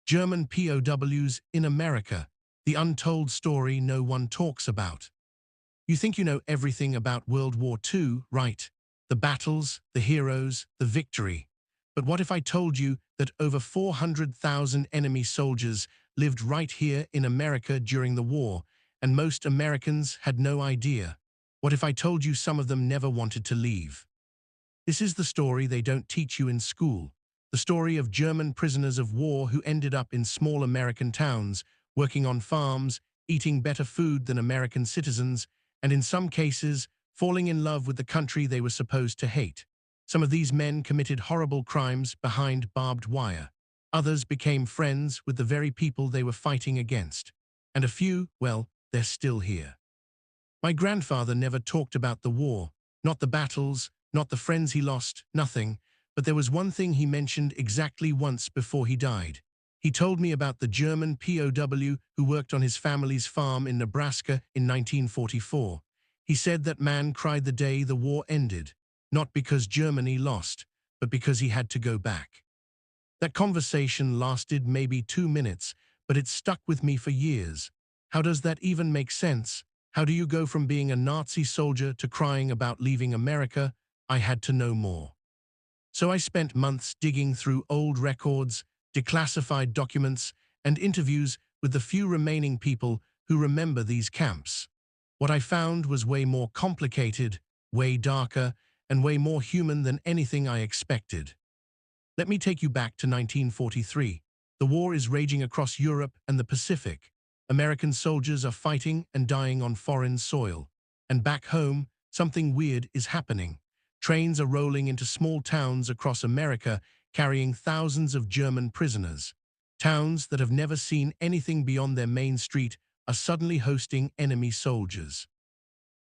German POWs in America, the untold story no one talks about. You think you know everything about World War II, right? The battles, the heroes, the victory. But what if I told you that over 400,000 enemy soldiers lived right here in America during the war, and most Americans had no idea? What if I told you some of them never wanted to leave? This is the story they don't teach you in school. The story of German prisoners of war who ended up in small American towns, working on farms, eating better food than American citizens, and in some cases, falling in love with the country they were supposed to hate. Some of these men committed horrible crimes behind barbed wire. Others became friends with the very people they were fighting against. And a few, well, they're still here. My grandfather never talked about the war, not the battles, not the friends he lost, nothing, but there was one thing he mentioned exactly once before he died. He told me about the German POW who worked on his family's farm in Nebraska in 1944. He said that man cried the day the war ended, not because Germany lost, but because he had to go back. That conversation lasted maybe 2 minutes, but it stuck with me for years. How does that even make sense? How do you go from being a Nazi soldier to crying about leaving America? I had to know more. So I spent months digging through old records, declassified documents, and interviews with the few remaining people who remember these camps. What I found was way more complicated, way darker, and way more human than anything I expected. Let me take you back to 1943. The war is raging across Europe and the Pacific. American soldiers are fighting and dying on foreign soil. And back home, something weird is happening. Trains are rolling into small towns across America, carrying thousands of German prisoners. Towns that have never seen anything beyond their main street are suddenly hosting enemy soldiers.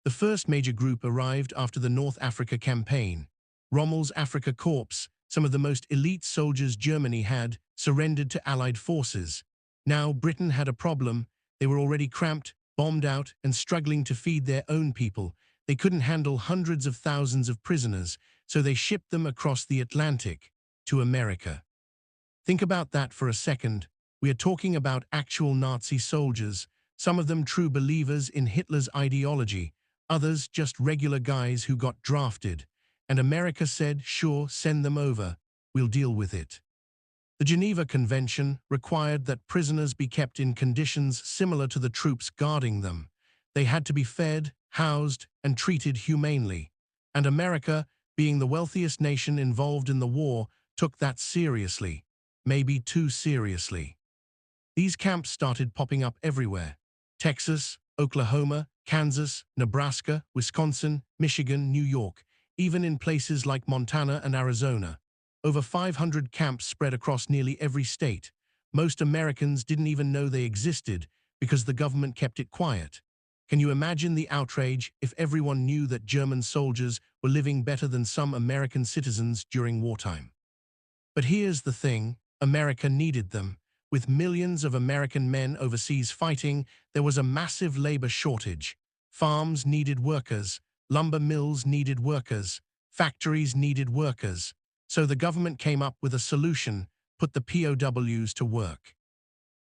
The first major group arrived after the North Africa campaign. Rommel's Afrika Korps, some of the most elite soldiers Germany had, surrendered to Allied forces. Now Britain had a problem. They were already cramped, bombed out, and struggling to feed their own people. They couldn't handle hundreds of thousands of prisoners, so they shipped them across the Atlantic to America. Think about that for a second. We are talking about actual Nazi soldiers, some of them true believers in Hitler's ideology, others just regular guys who got drafted. And America said, sure, send them over. We'll deal with it. The Geneva Convention required that prisoners be kept in conditions similar to the troops guarding them. They had to be fed, housed, and treated humanely. And America, being the wealthiest nation involved in the war, took that seriously, maybe too seriously. These camps started popping up everywhere. Texas, Oklahoma, Kansas, Nebraska, Wisconsin, Michigan, New York, even in places like Montana and Arizona. Over 500 camps spread across nearly every state. Most Americans didn't even know they existed because the government kept it quiet. Can you imagine the outrage if everyone knew that German soldiers were living better than some American citizens during wartime? But here's the thing, America needed them. With millions of American men overseas fighting, there was a massive labor shortage. Farms needed workers, lumber mills needed workers, factories needed workers. So the government came up with a solution, put the POWs to work.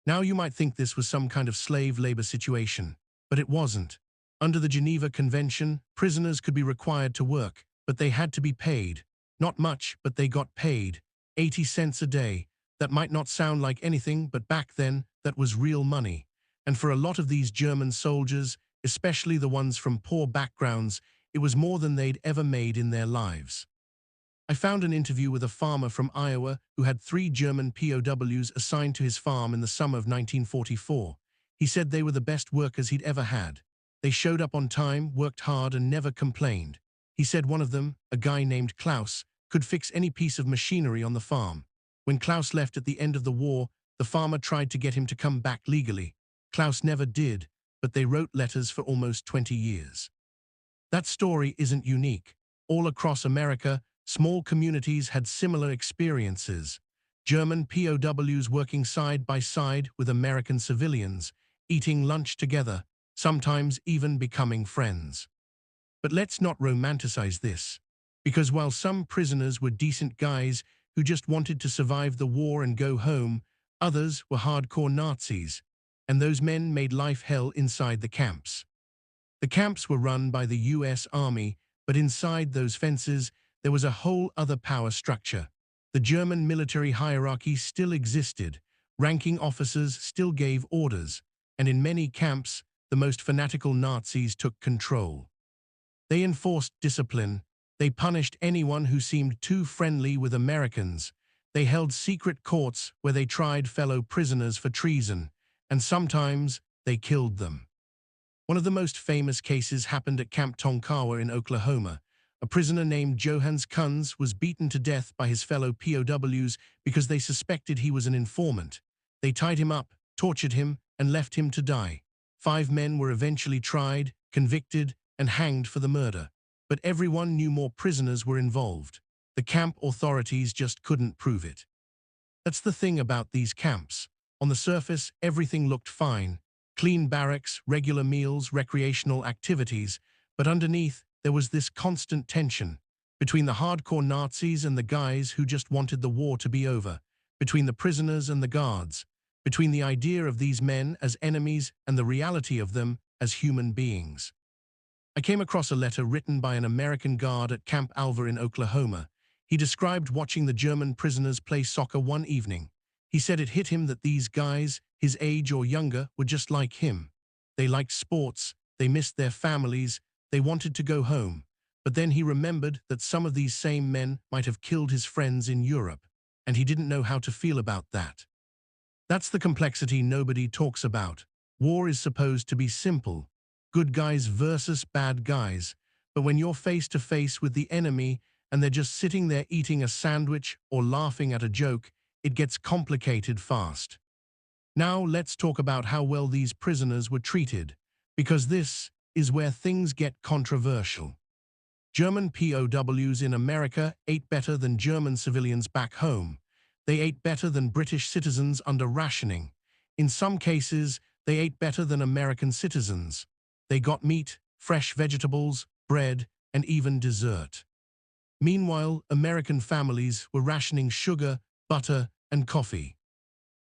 Now you might think this was some kind of slave labor situation, but it wasn't. Under the Geneva Convention, prisoners could be required to work, but they had to be paid. Not much, but they got paid. 80 cents a day. That might not sound like anything, but back then, that was real money. And for a lot of these German soldiers, especially the ones from poor backgrounds, it was more than they'd ever made in their lives. I found an interview with a farmer from Iowa who had 3 German POWs assigned to his farm in the summer of 1944. He said they were the best workers he'd ever had. They showed up on time, worked hard, and never complained. He said one of them, a guy named Klaus, could fix any piece of machinery on the farm. When Klaus left at the end of the war, the farmer tried to get him to come back legally. Klaus never did, but they wrote letters for almost 20 years. That story isn't unique. All across America, small communities had similar experiences. German POWs working side by side with American civilians, eating lunch together, sometimes even becoming friends. But let's not romanticize this, because while some prisoners were decent guys who just wanted to survive the war and go home, Others were hardcore Nazis, and those men made life hell inside the camps. The camps were run by the US Army, but inside those fences there was a whole other power structure. The German military hierarchy still existed, ranking officers still gave orders, and in many camps, the most fanatical Nazis took control. They enforced discipline, they punished anyone who seemed too friendly with Americans, they held secret courts where they tried fellow prisoners for treason, and sometimes they killed them. One of the most famous cases happened at Camp Tonkawa in Oklahoma. A prisoner named Johannes Kunz was beaten to death by his fellow POWs because they suspected he was an informant. They tied him up, tortured him, and left him to die. 5 men were eventually tried, convicted, and hanged for the murder. But everyone knew more prisoners were involved. The camp authorities just couldn't prove it. That's the thing about these camps. On the surface, everything looked fine. Clean barracks, regular meals, recreational activities. But underneath, there was this constant tension. Between the hardcore Nazis and the guys who just wanted the war to be over. Between the prisoners and the guards. Between the idea of these men as enemies and the reality of them as human beings. I came across a letter written by an American guard at Camp Alva in Oklahoma. He described watching the German prisoners play soccer one evening. He said it hit him that these guys, his age or younger, were just like him. They liked sports, they missed their families, they wanted to go home. But then he remembered that some of these same men might have killed his friends in Europe, and he didn't know how to feel about that. That's the complexity nobody talks about. War is supposed to be simple. Good guys versus bad guys. But when you're face to face with the enemy and they're just sitting there eating a sandwich or laughing at a joke, it gets complicated fast. Now let's talk about how well these prisoners were treated, because this is where things get controversial. German POWs in America ate better than German civilians back home. They ate better than British citizens under rationing. In some cases, they ate better than American citizens. They got meat, fresh vegetables, bread, and even dessert. Meanwhile, American families were rationing sugar, butter, and coffee.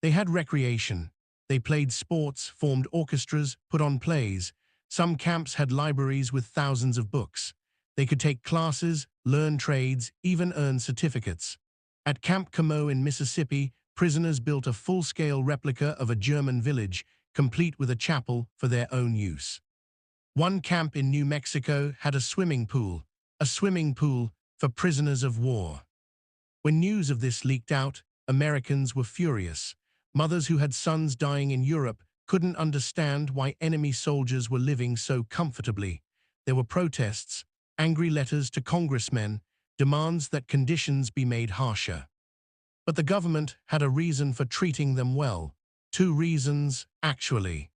They had recreation. They played sports, formed orchestras, put on plays. Some camps had libraries with thousands of books. They could take classes, learn trades, even earn certificates. At Camp Camo in Mississippi, prisoners built a full-scale replica of a German village, complete with a chapel for their own use. One camp in New Mexico had a swimming pool for prisoners of war. When news of this leaked out, Americans were furious. Mothers who had sons dying in Europe couldn't understand why enemy soldiers were living so comfortably. There were protests, angry letters to congressmen, demands that conditions be made harsher. But the government had a reason for treating them well. 2 reasons, actually.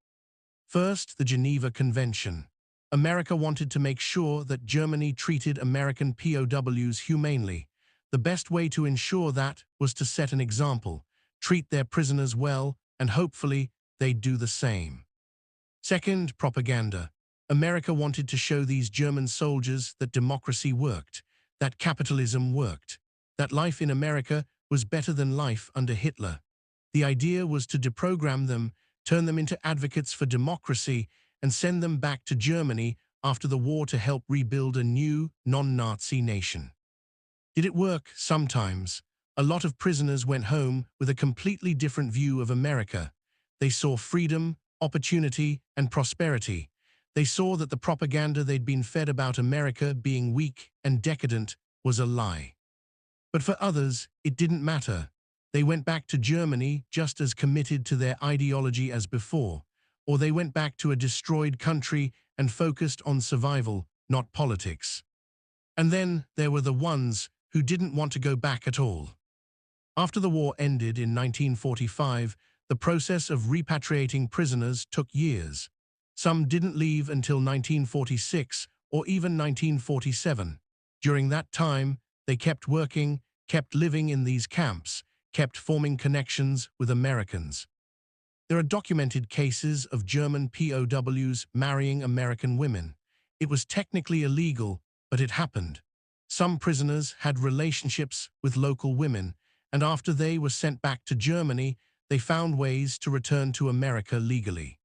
First, the Geneva Convention. America wanted to make sure that Germany treated American POWs humanely. The best way to ensure that was to set an example, treat their prisoners well, and hopefully they'd do the same. Second, propaganda. America wanted to show these German soldiers that democracy worked, that capitalism worked, that life in America was better than life under Hitler. The idea was to deprogram them, turn them into advocates for democracy, and send them back to Germany after the war to help rebuild a new, non-Nazi nation. Did it work? Sometimes. A lot of prisoners went home with a completely different view of America. They saw freedom, opportunity, and prosperity. They saw that the propaganda they'd been fed about America being weak and decadent was a lie. But for others, it didn't matter. They went back to Germany just as committed to their ideology as before, or they went back to a destroyed country and focused on survival, not politics. And then there were the ones who didn't want to go back at all. After the war ended in 1945, the process of repatriating prisoners took years. Some didn't leave until 1946 or even 1947. During that time, they kept working, kept living in these camps, kept forming connections with Americans. There are documented cases of German POWs marrying American women. It was technically illegal, but it happened. Some prisoners had relationships with local women, and after they were sent back to Germany, they found ways to return to America legally.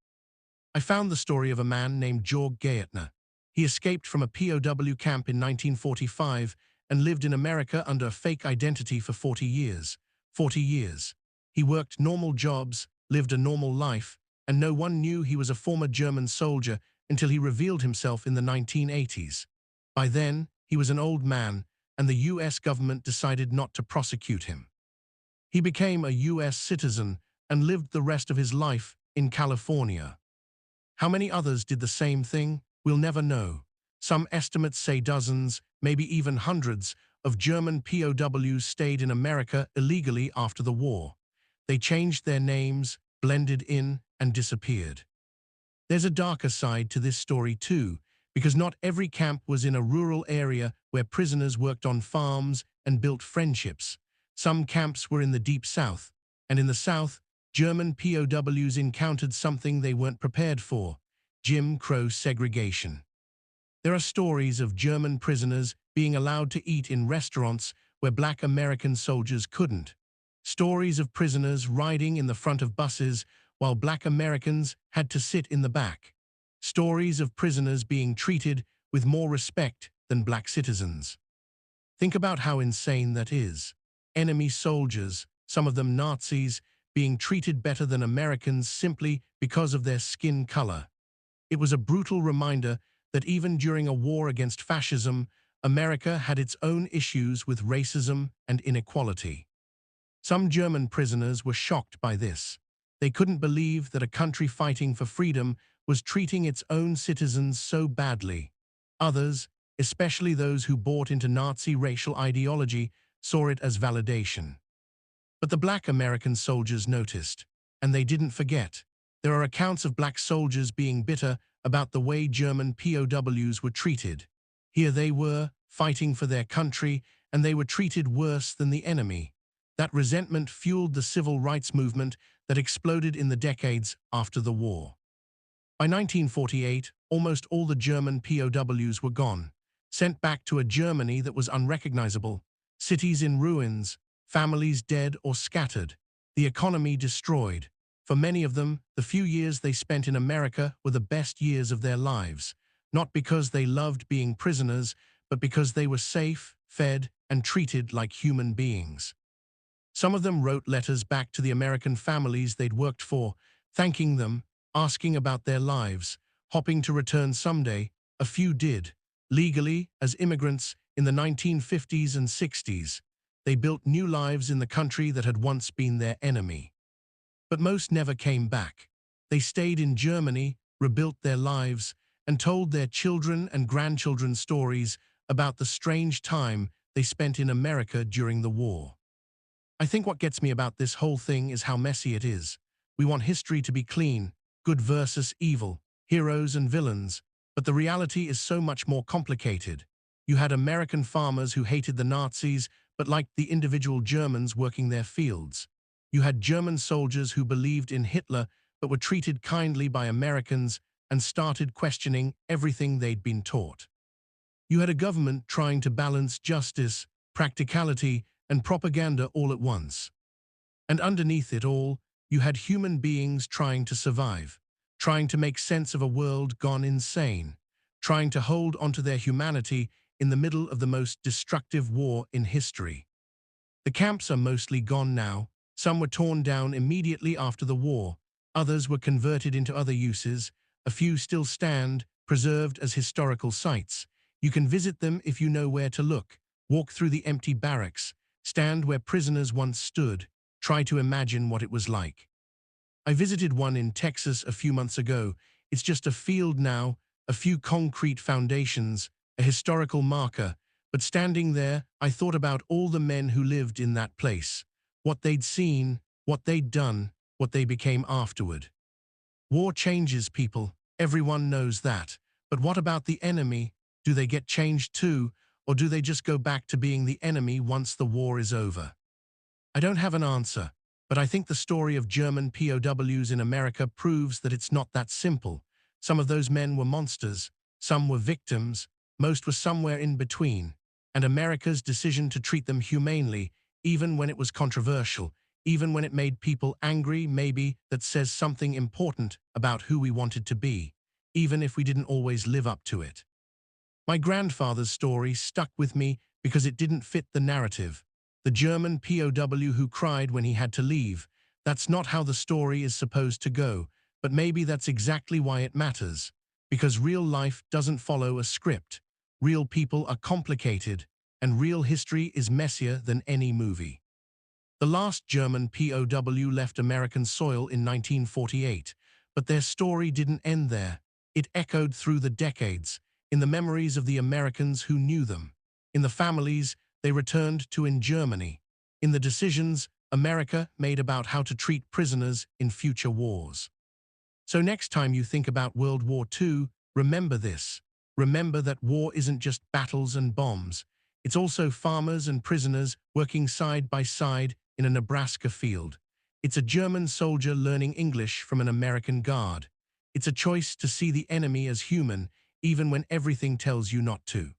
I found the story of a man named Georg Gaertner. He escaped from a POW camp in 1945 and lived in America under a fake identity for 40 years. 40 years. He worked normal jobs, lived a normal life, and no one knew he was a former German soldier until he revealed himself in the 1980s. By then, he was an old man, and the US government decided not to prosecute him. He became a US citizen and lived the rest of his life in California. How many others did the same thing? We'll never know. Some estimates say dozens, maybe even hundreds, of German POWs stayed in America illegally after the war. They changed their names, blended in, and disappeared. There's a darker side to this story too, because not every camp was in a rural area where prisoners worked on farms and built friendships. Some camps were in the Deep South, and in the South, German POWs encountered something they weren't prepared for: Jim Crow segregation. There are stories of German prisoners being allowed to eat in restaurants where Black American soldiers couldn't. Stories of prisoners riding in the front of buses while Black Americans had to sit in the back. Stories of prisoners being treated with more respect than Black citizens. Think about how insane that is. Enemy soldiers, some of them Nazis, being treated better than Americans simply because of their skin color. It was a brutal reminder that even during a war against fascism, America had its own issues with racism and inequality. Some German prisoners were shocked by this. They couldn't believe that a country fighting for freedom was treating its own citizens so badly. Others, especially those who bought into Nazi racial ideology, saw it as validation. But the Black American soldiers noticed, and they didn't forget. There are accounts of Black soldiers being bitter about the way German POWs were treated. Here they were, fighting for their country, and they were treated worse than the enemy. That resentment fueled the civil rights movement that exploded in the decades after the war. By 1948, almost all the German POWs were gone, sent back to a Germany that was unrecognizable, cities in ruins, families dead or scattered, the economy destroyed. For many of them, the few years they spent in America were the best years of their lives, not because they loved being prisoners, but because they were safe, fed, and treated like human beings. Some of them wrote letters back to the American families they'd worked for, thanking them, asking about their lives, hoping to return someday. A few did, legally, as immigrants in the 1950s and 60s. They built new lives in the country that had once been their enemy. But most never came back. They stayed in Germany, rebuilt their lives, and told their children and grandchildren stories about the strange time they spent in America during the war. I think what gets me about this whole thing is how messy it is. We want history to be clean, good versus evil, heroes and villains, but the reality is so much more complicated. You had American farmers who hated the Nazis but liked the individual Germans working their fields. You had German soldiers who believed in Hitler but were treated kindly by Americans and started questioning everything they'd been taught. You had a government trying to balance justice, practicality, and propaganda all at once. And underneath it all, you had human beings trying to survive, trying to make sense of a world gone insane, trying to hold onto their humanity in the middle of the most destructive war in history. The camps are mostly gone now. Some were torn down immediately after the war. Others were converted into other uses. A few still stand, preserved as historical sites. You can visit them if you know where to look. Walk through the empty barracks. Stand where prisoners once stood. Try to imagine what it was like. I visited one in Texas a few months ago. It's just a field now, a few concrete foundations, a historical marker. But standing there, I thought about all the men who lived in that place. What they'd seen, what they'd done, what they became afterward. War changes people. Everyone knows that. But what about the enemy? Do they get changed too? Or do they just go back to being the enemy once the war is over? I don't have an answer, but I think the story of German POWs in America proves that it's not that simple. Some of those men were monsters, some were victims, most were somewhere in between. And America's decision to treat them humanely, even when it was controversial, even when it made people angry, maybe that says something important about who we wanted to be, even if we didn't always live up to it. My grandfather's story stuck with me because it didn't fit the narrative. The German POW who cried when he had to leave. That's not how the story is supposed to go, but maybe that's exactly why it matters. Because real life doesn't follow a script. Real people are complicated, and real history is messier than any movie. The last German POW left American soil in 1948, but their story didn't end there. It echoed through the decades, in the memories of the Americans who knew them, in the families they returned to in Germany, in the decisions America made about how to treat prisoners in future wars. So next time you think about World War II, remember this. Remember that war isn't just battles and bombs. It's also farmers and prisoners working side by side in a Nebraska field. It's a German soldier learning English from an American guard. It's a choice to see the enemy as human, even when everything tells you not to.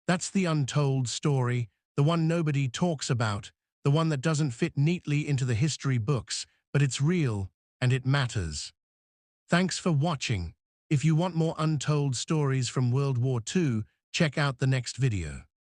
That's the untold story, the one nobody talks about, the one that doesn't fit neatly into the history books, but it's real and it matters. Thanks for watching. If you want more untold stories from World War II, check out the next video.